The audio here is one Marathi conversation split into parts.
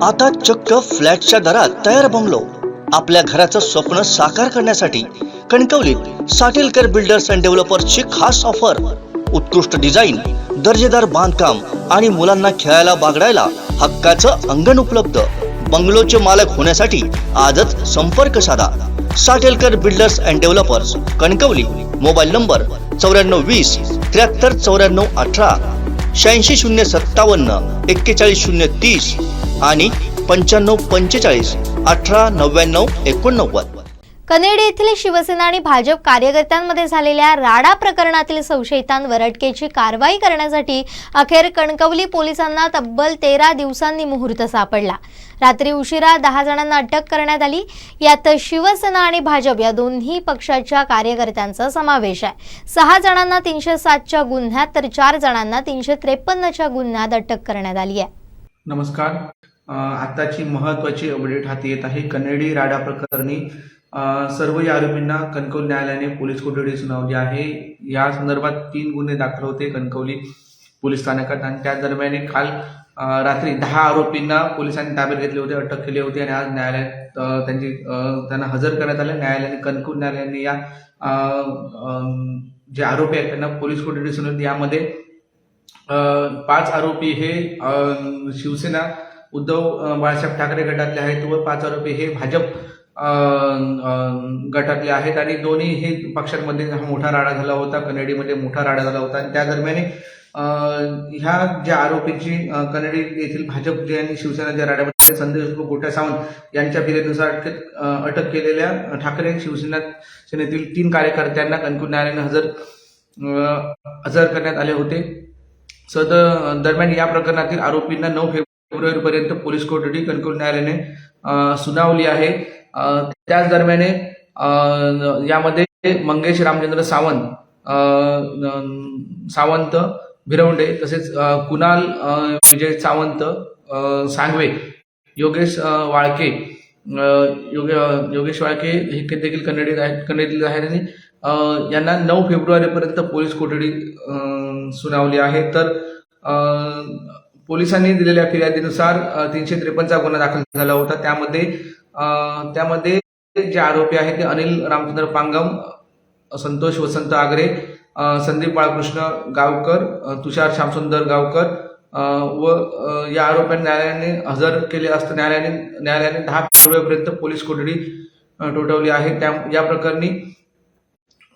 आता चक्क फ्लॅटच्या दरात तयार बंगलो. आपल्या घराचं स्वप्न साकार करण्यासाठी कणकवलीत साटेलकर बिल्डर्स अँड डेव्हलपर्सची खास ऑफर. उत्कृष्ट डिझाईन, दर्जेदार बांधकाम आणि मुलांना खेळायला बागडायला हक्काचं अंगण उपलब्ध. बंगलोचे मालक होण्यासाठी आजच संपर्क साधा. Satelkar builders and developers, Kankavli. Mobile number 9420 73 94 18, 86 057 41 030 आणि 95 45 18 99 89. कनेडी येथील शिवसेना आणि भाजप कार्यकर्त्यांमध्ये झालेल्या राडा प्रकरणातील संशयितांवर अटकेची कारवाई करण्यासाठी अखेर कणकवली पोलिसांना तब्बल 13 दिवसांनी मुहूर्त सापडला. रात्री उशिरा 10 जणांना अटक करण्यात आली. यात शिवसेना आणि भाजप या दोन्ही पक्षाच्या कार्यकर्त्यांचा समावेश आहे. 6 जणांना 307च्या गुन्ह्यात तर 4 जणांना 353च्या गुन्ह्यात अटक करण्यात आली आहे. नमस्कार. आताची महत्त्वाची अपडेट हाती येत आहे. कनेडी राडा प्रकरणी सर्व आरोपींना कणकवली न्यायालयाने पोलीस कोठडी सुनावली आहे. या संदर्भात 3 गुन्हे दाखल होते कणकवली पोलीस स्थानकात आणि त्या दरम्यान काल रात्री 10 आरोपींना पोलिसांनी ताब्यात घेतले होते, अटक केली होती आणि आज न्यायालयात त्यांना हजर करण्यात आले. न्यायालयाने कणकवली न्यायालयाने या जे आरोपी आहेत त्यांना पोलीस कोठडी सुनावली. यामध्ये 5 आरोपी हे शिवसेना उद्धव बाळासाहेब ठाकरे गटातले आहेत व 5 आरोपी हे भाजप गटातले आहेत आणि दोन्ही हे पक्षांमध्ये मोठा राडा झाला होता. कनेडीमध्ये मोठा राडा झाला होता आणि त्या दरम्यान ह्या ज्या आरोपींची कनेडी येथील भाजप जे आणि शिवसेनाच्या राड्यामध्ये संदेश गोट्या सावंत यांच्या फिर्यादीनुसार अटक केलेल्या ठाकरे शिवसेना सेनेतील 3 कार्यकर्त्यांना कणकवली न्यायालयाने हजर करण्यात आले होते. दरम्यान या प्रकरणातील आरोपींना 9 फेब्रुवारीपर्यंत पोलीस कोठडी कणकवली न्यायालयाने सुनावली आहे. त्याच दरम्यान यामध्ये मंगेश रामचंद्र सावंत भिरवंडे, तसेच कुणाल विजय सावंत सांगवे, योगेश वाळके हे देखील कनेडीतील आहेत आणि यांना 9 फेब्रुवारीपर्यंत पोलीस कोठडी सुनावली आहे. तर पोलिसांनी दिलेल्या फिर्यादीनुसार 353चा गुन्हा दाखल झाला होता. त्यामध्ये जे आरोपी आहेत ते अनिल रामचंद्र पांगम, संतोष वसंत आगरे, संदीप बाळकृष्ण गावकर, तुषार श्यामसुंदर गावकर व या आरोपींना न्यायालयाने हजर केले असता न्यायालयाने 10 फेब्रुवारीपर्यंत पोलीस कोठडी ठोठावली आहे. या प्रकरणी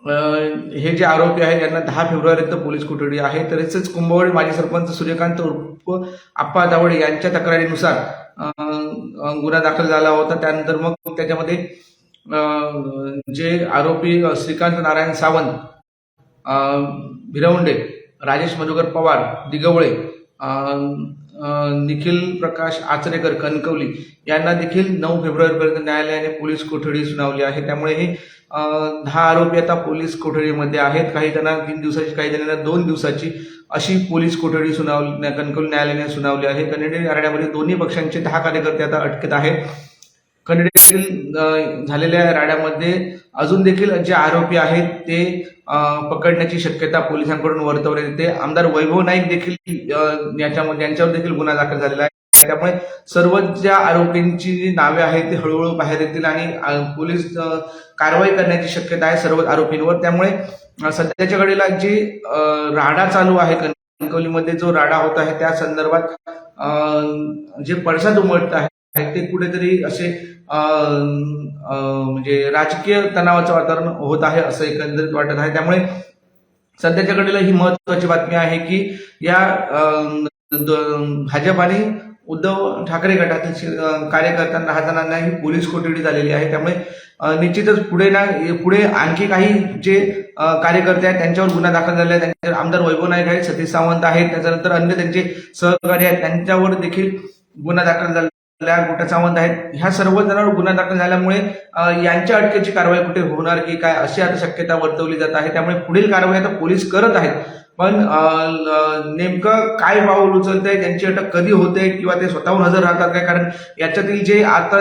हे जे आरोपी आहेत यांना 10 फेब्रुवारीपर्यंत पोलीस कोठडी आहे. तसेच कुंभवडी माजी सरपंच सूर्यकांत उर्फ आप्पा दावडे यांच्या तक्रारीनुसार गुन्हा दाखल झाला होता. त्यानंतर मग त्याच्यामध्ये जे आरोपी श्रीकांत नारायण सावंत भिरवंडे, राजेश मधुकर पवार दिगवळे, निखिल प्रकाश आचरेकर कणकवली यांना देखील 9 फेब्रुवारीपर्यंत न्यायालयाने पोलीस कोठडी सुनावली आहे. त्यामुळे हे 10 आरोपी आता पोलीस कोठडीमध्ये आहेत. काही जणांना 3 दिवसाची, काही जणांना 2 दिवसाची अशी पोलीस कोठडी कणकवली न्यायालयाने सुनावली आहे. कनेडी राड्यामध्ये दोन्ही पक्षांचे 10 कार्यकर्ते आता अटकेत आहेत. कनेडीतील झालेल्या राड्यामध्ये अजून देखील जे आरोपी आहेत ते पकडण्याची शक्यता पोलिसांकडून वर्तवण्यात येते. आमदार वैभव नाईक देखील यांच्यावर देखील गुन्हा दाखल झालेला आहे. त्यामुळे सर्व ज्या आरोपींची जी नावे आहेत ते हळूहळू बाहेर येतील आणि पोलीस कारवाई करण्याची शक्यता आहे सर्व आरोपींवर. त्यामुळे सध्याच्या घडीला जे राडा चालू आहे कणकवलीमध्ये, जो राडा होत आहे त्या संदर्भात जे पडसाद उमटत आहे ते कुठेतरी असे म्हणजे राजकीय तणावाचं वातावरण होत आहे असं एकंदरीत वाटत आहे. त्यामुळे सध्याच्या घडीला ही महत्वाची बातमी आहे की या भाजप आणि उद्धव ठाकरे गटातील कार्यकर्त्यांना 10 जणांना ही पोलीस कोठडी झालेली आहे. त्यामुळे निश्चितच पुढे आणखी काही जे कार्यकर्ते आहेत त्यांच्यावर गुन्हा दाखल झाले आहेत. त्यांच्यावर आमदार वैभव नाईक आहेत, सतीश सावंत आहेत, त्याच्यानंतर अन्य त्यांचे सहकारी आहेत, त्यांच्यावर देखील गुन्हा दाखल झाला. गोट्या सावंत आहेत. ह्या सर्व जणांवर गुन्हा दाखल झाल्यामुळे यांच्या अटकेची कारवाई कुठे होणार की काय अशी आता शक्यता वर्तवली जात आहे. त्यामुळे पुढील कारवाई आता पोलीस करत आहेत. पण नेमकं काय पाऊल उचलतंय, त्यांची अटक कधी होते किंवा ते स्वतःहून हजर राहतात काय, कारण याच्यातील जे आता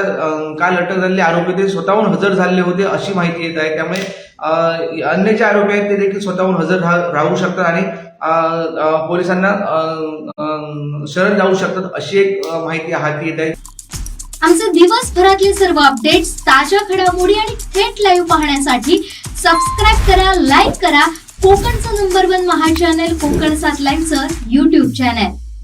काल अटक झालेले आरोपी ते स्वतःहून हजर झालेले होते अशी माहिती येत आहे. त्यामुळे अन्य जे आरोपी आहेत ते देखील स्वतःहून हजर राहू शकतात आणि पोलिसांना शरण जाऊ शकतात अशी एक माहिती हाती येत आहे. आमचे दिवसभरातले सर्व अपडेट्स, ताज्या घडामोडी आणि थेट लाईव्ह पाहण्यासाठी सबस्क्राईब करा, लाईक करा कोकणचं नंबर 1 महा चॅनल कोकण 7 लाईव्हचं YouTube चॅनल.